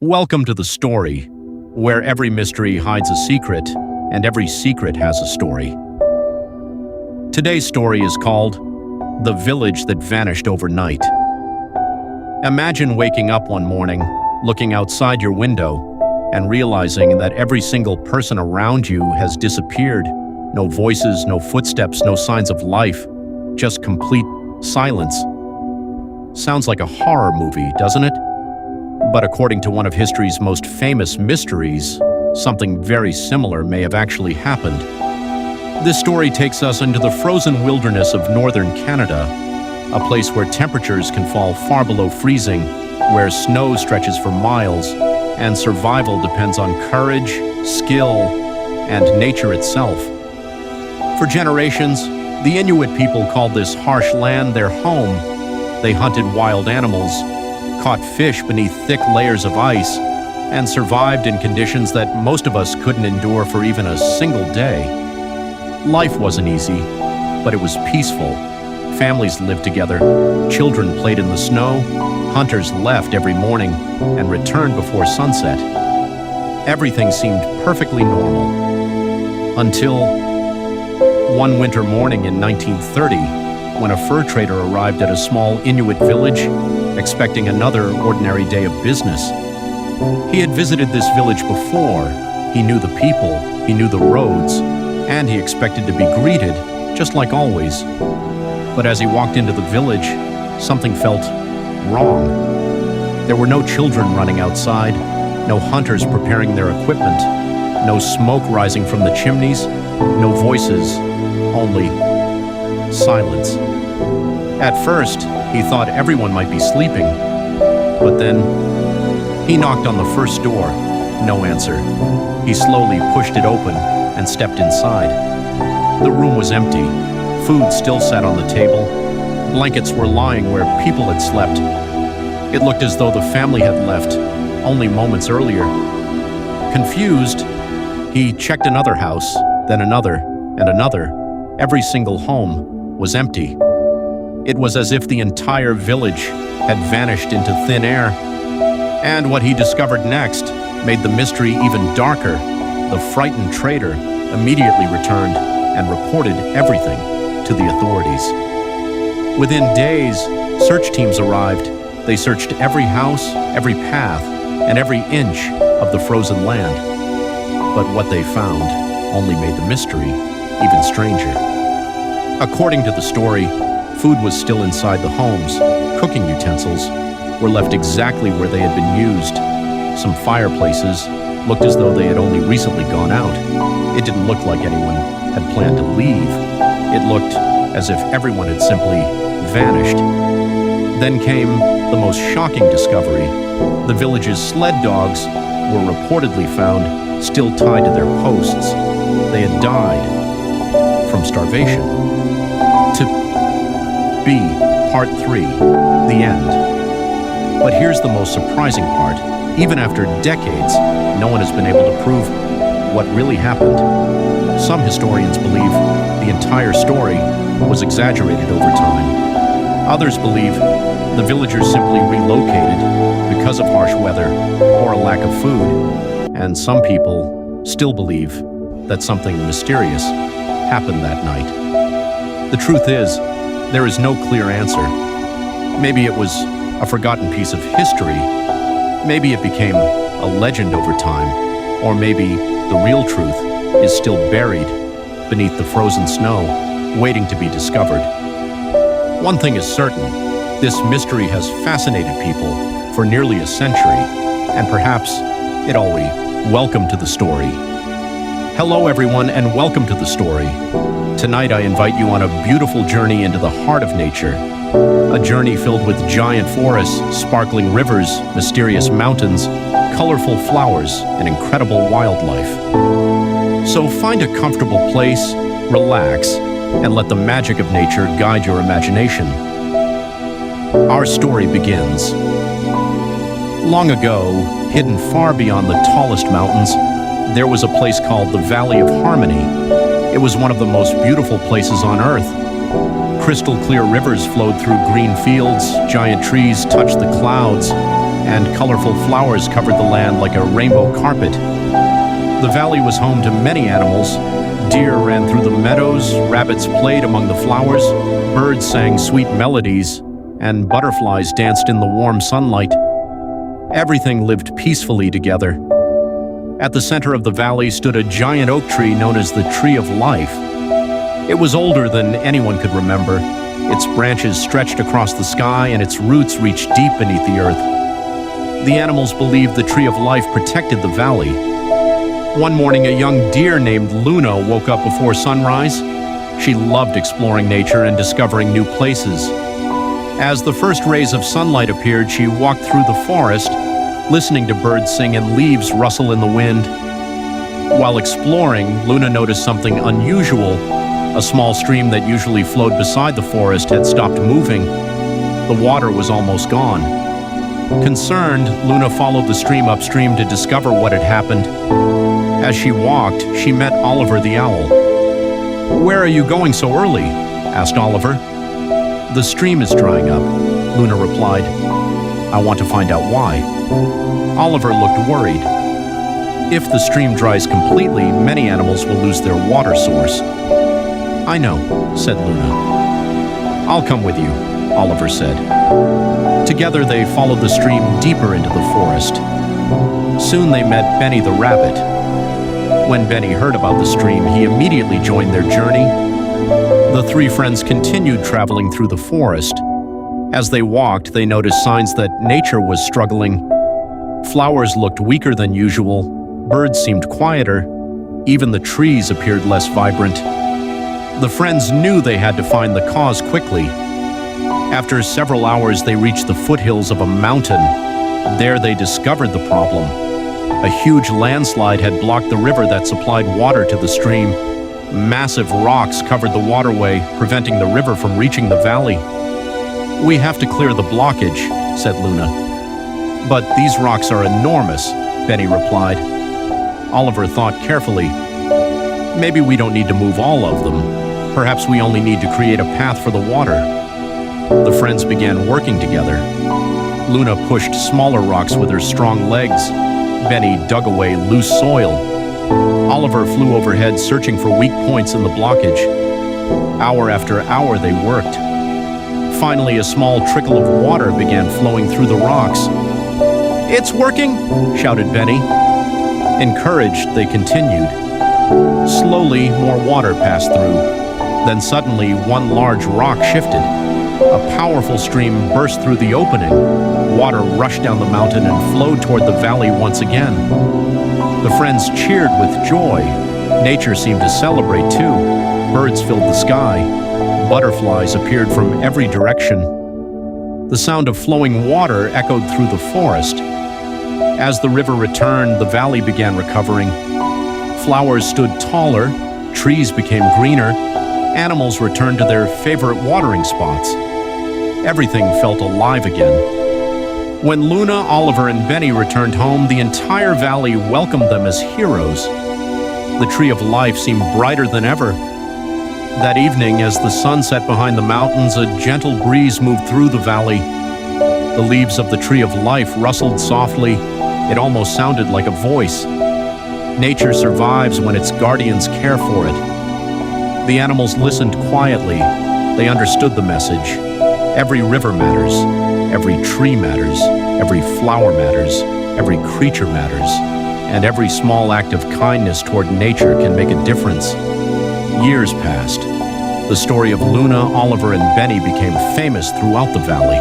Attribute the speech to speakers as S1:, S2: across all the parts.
S1: Welcome to the story, where every mystery hides a secret, and every secret has a story. Today's story is called The Village That Vanished Overnight. Imagine waking up one morning, looking outside your window, and realizing that every single person around you has disappeared. No voices, no footsteps, no signs of life, just complete silence. Sounds like a horror movie, doesn't it? But according to one of history's most famous mysteries, something very similar may have actually happened. This story takes us into the frozen wilderness of northern Canada, a place where temperatures can fall far below freezing, where snow stretches for miles, and survival depends on courage, skill, and nature itself. For generations, the Inuit people called this harsh land their home. They hunted wild animals, caught fish beneath thick layers of ice, and survived in conditions that most of us couldn't endure for even a single day. Life wasn't easy, but it was peaceful. Families lived together, children played in the snow, hunters left every morning and returned before sunset. Everything seemed perfectly normal. Until one winter morning in 1930, when a fur trader arrived at a small Inuit village, expecting another ordinary day of business. He had visited this village before. He knew the people, he knew the roads, and he expected to be greeted, just like always. But as he walked into the village, something felt wrong. There were no children running outside, no hunters preparing their equipment, no smoke rising from the chimneys, no voices, only silence. At first, he thought everyone might be sleeping, but then he knocked on the first door. No answer. He slowly pushed it open and stepped inside. The room was empty. Food still sat on the table. Blankets were lying where people had slept. It looked as though the family had left only moments earlier. Confused, he checked another house, then another, and another. Every single home was empty. It was as if the entire village had vanished into thin air. And what he discovered next made the mystery even darker. The frightened trader immediately returned and reported everything to the authorities. Within days, search teams arrived. They searched every house, every path, and every inch of the frozen land. But what they found only made the mystery even stranger. According to the story, food was still inside the homes. Cooking utensils were left exactly where they had been used. Some fireplaces looked as though they had only recently gone out. It didn't look like anyone had planned to leave. It looked as if everyone had simply vanished. Then came the most shocking discovery. The village's sled dogs were reportedly found still tied to their posts. They had died from starvation. To B, Part 3, the end. But here's the most surprising part. Even after decades, no one has been able to prove what really happened. Some historians believe the entire story was exaggerated over time. Others believe the villagers simply relocated because of harsh weather or a lack of food. And some people still believe that something mysterious happened that night. The truth is, there is no clear answer. Maybe it was a forgotten piece of history. Maybe it became a legend over time. Or maybe the real truth is still buried beneath the frozen snow, waiting to be discovered. One thing is certain, this mystery has fascinated people for nearly a century, and perhaps it always welcome to the story. Hello everyone, and welcome to the story. Tonight I invite you on a beautiful journey into the heart of nature. A journey filled with giant forests, sparkling rivers, mysterious mountains, colorful flowers, and incredible wildlife. So find a comfortable place, relax, and let the magic of nature guide your imagination. Our story begins. Long ago, hidden far beyond the tallest mountains, there was a place called the Valley of Harmony. It was one of the most beautiful places on Earth. Crystal clear rivers flowed through green fields, giant trees touched the clouds, and colorful flowers covered the land like a rainbow carpet. The valley was home to many animals. Deer ran through the meadows, rabbits played among the flowers, birds sang sweet melodies, and butterflies danced in the warm sunlight. Everything lived peacefully together. At the center of the valley stood a giant oak tree known as the Tree of Life. It was older than anyone could remember. Its branches stretched across the sky and its roots reached deep beneath the earth. The animals believed the Tree of Life protected the valley. One morning, a young deer named Luna woke up before sunrise. She loved exploring nature and discovering new places. As the first rays of sunlight appeared, she walked through the forest, listening to birds sing and leaves rustle in the wind. While exploring, Luna noticed something unusual. A small stream that usually flowed beside the forest had stopped moving. The water was almost gone. Concerned, Luna followed the stream upstream to discover what had happened. As she walked, she met Oliver the owl. "Where are you going so early?" asked Oliver. "The stream is drying up," Luna replied. "I want to find out why." Oliver looked worried. "If the stream dries completely, many animals will lose their water source." "I know," said Luna. "I'll come with you," Oliver said. Together they followed the stream deeper into the forest. Soon they met Benny the rabbit. When Benny heard about the stream, he immediately joined their journey. The three friends continued traveling through the forest. As they walked, they noticed signs that nature was struggling. Flowers looked weaker than usual, birds seemed quieter, even the trees appeared less vibrant. The friends knew they had to find the cause quickly. After several hours, they reached the foothills of a mountain. There they discovered the problem. A huge landslide had blocked the river that supplied water to the stream. Massive rocks covered the waterway, preventing the river from reaching the valley. "We have to clear the blockage," said Luna. "But these rocks are enormous," Benny replied. Oliver thought carefully. "Maybe we don't need to move all of them. Perhaps we only need to create a path for the water." The friends began working together. Luna pushed smaller rocks with her strong legs. Benny dug away loose soil. Oliver flew overhead searching for weak points in the blockage. Hour after hour they worked. Finally, a small trickle of water began flowing through the rocks. "It's working!" shouted Benny. Encouraged, they continued. Slowly, more water passed through. Then suddenly, one large rock shifted. A powerful stream burst through the opening. Water rushed down the mountain and flowed toward the valley once again. The friends cheered with joy. Nature seemed to celebrate too. Birds filled the sky. Butterflies appeared from every direction. The sound of flowing water echoed through the forest. As the river returned, the valley began recovering. Flowers stood taller, trees became greener, animals returned to their favorite watering spots. Everything felt alive again. When Luna, Oliver, and Benny returned home, the entire valley welcomed them as heroes. The Tree of Life seemed brighter than ever. That evening, as the sun set behind the mountains, a gentle breeze moved through the valley. The leaves of the Tree of Life rustled softly. It almost sounded like a voice. Nature survives when its guardians care for it. The animals listened quietly. They understood the message. Every river matters. Every tree matters. Every flower matters. Every creature matters. And every small act of kindness toward nature can make a difference. Years passed. The story of Luna, Oliver, and Benny became famous throughout the valley.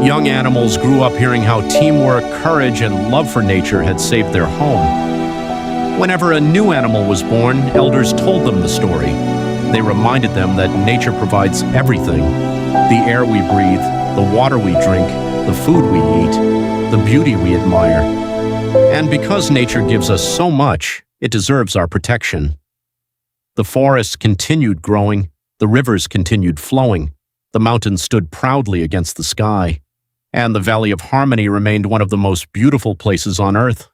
S1: Young animals grew up hearing how teamwork, courage, and love for nature had saved their home. Whenever a new animal was born, elders told them the story. They reminded them that nature provides everything: the air we breathe, the water we drink, the food we eat, the beauty we admire. And because nature gives us so much, it deserves our protection. The forests continued growing, the rivers continued flowing, the mountains stood proudly against the sky, and the Valley of Harmony remained one of the most beautiful places on Earth.